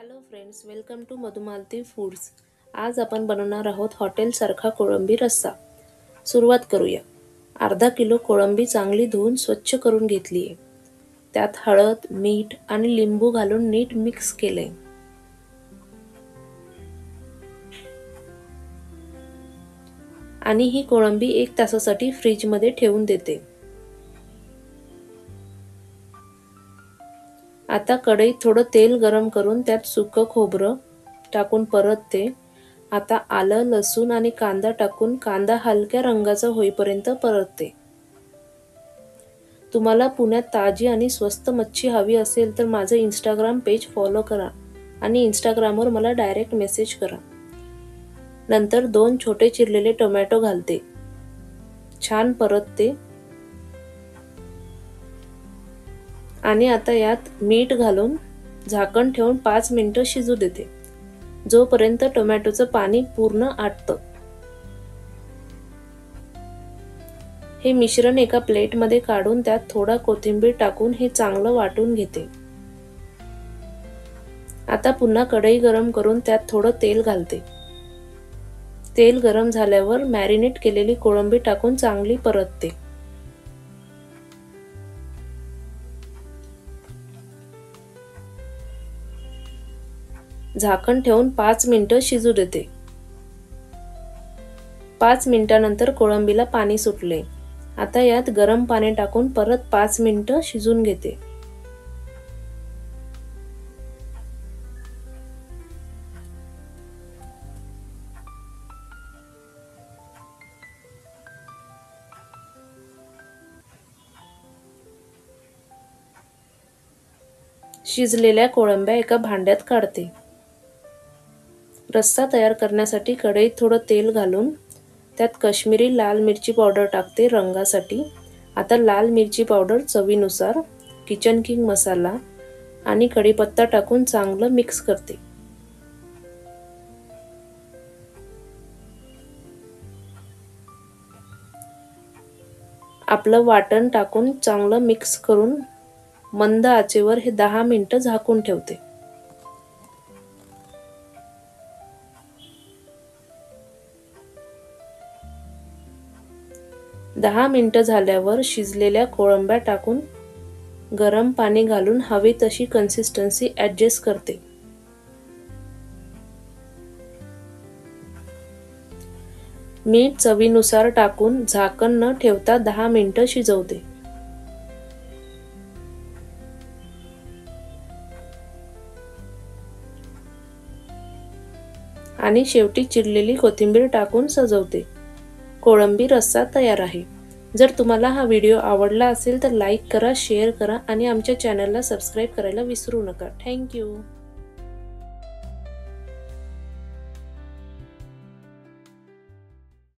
Hello friends, welcome to Madhumalati foods. आज आपण बनवणार आहोत हॉटेलसारखा कोळंबी रस्सा। सुरुवात करूया। अर्धा किलो कोळंबी चांगली धुवून स्वच्छ करून घेतली आहे। त्यात हळद, मीठ आणि लिंबू घालून नीट मिक्स केले आणि ही कोळंबी 1 तासासाठी फ्रीज मध्ये ठेवून देते। आता कढईत थोडं तेल गरम करून त्यात सुकं खोबरं टाकून परतते। आता आलं, लसूण आणि कांदा टाकून कांदा हलक्या रंगाचा होईपर्यंत परतते। तुम्हाला पुण्यात ताजी आणि स्वस्त मच्छी हवी असेल तर माझं इंस्टाग्राम पेज फॉलो करा आणि इंस्टाग्रामवर मला डायरेक्ट मेसेज करा। नंतर 2 छोटे चिरलेले टोमॅटो घालते। छान परतते आणि आता यात मीठ घालून झाकण ठेवून 5 मिनिटं शिजू देते, जोपर्यंत टोमॅटोचं पाणी पूर्ण आटतं। हे मिश्रण एका प्लेटमध्ये काढून त्यात थोडा कोथिंबीर टाकून हे चांगलं वाटून घेते। आता पुन्हा कढई गरम करून त्यात थोडं तेल घालते। तेल गरम झाल्यावर मॅरिनेट केलेली कोळंबी टाकून चांगली परतते। झाकण ठेवून 5 मिनिटं शिजू देते। 5 मिनिटांनंतर कोळंबीला पाणी सुटले। आता यात गरम पाणी टाकून परत 5 मिनिटं शिजून घेते। शिजलेल्या कोळंब्या एका भांड्यात काढते। रस्सा तयार करण्यासाठी कढईत थोडं तेल घालून त्यात काश्मीरी लाल मिरची पावडर टाकते रंगासाठी। आता लाल मिरची पावडर चवीनुसार, किचन किंग मसाला आणि कढीपत्ता टाकून चांगलं मिक्स करते। आपलं वाटण टाकून चांगलं मिक्स करून मंद आचेवर हे 10 मिनिटं झाकून ठेवते। दहा मिनिटं झाल्यावर शिजलेल्या कोळंब्या टाकून गरम पाणी घालून हवी तशी कन्सिस्टन्सी ॲडजस्ट करते। मीठ चवीनुसार टाकून झाकण न ठेवता 10 मिनिटं शिजवते। आणि शेवटी चिरलेली कोथिंबीर टाकून सजवते। कोळंबी रस्सा तयार आहे। जर तुम्हाला हा व्हिडिओ आवडला असेल तर लाईक करा, शेअर करा आणि आमच्या चॅनलला सबस्क्राईब करायला विसरू नका। Thank you.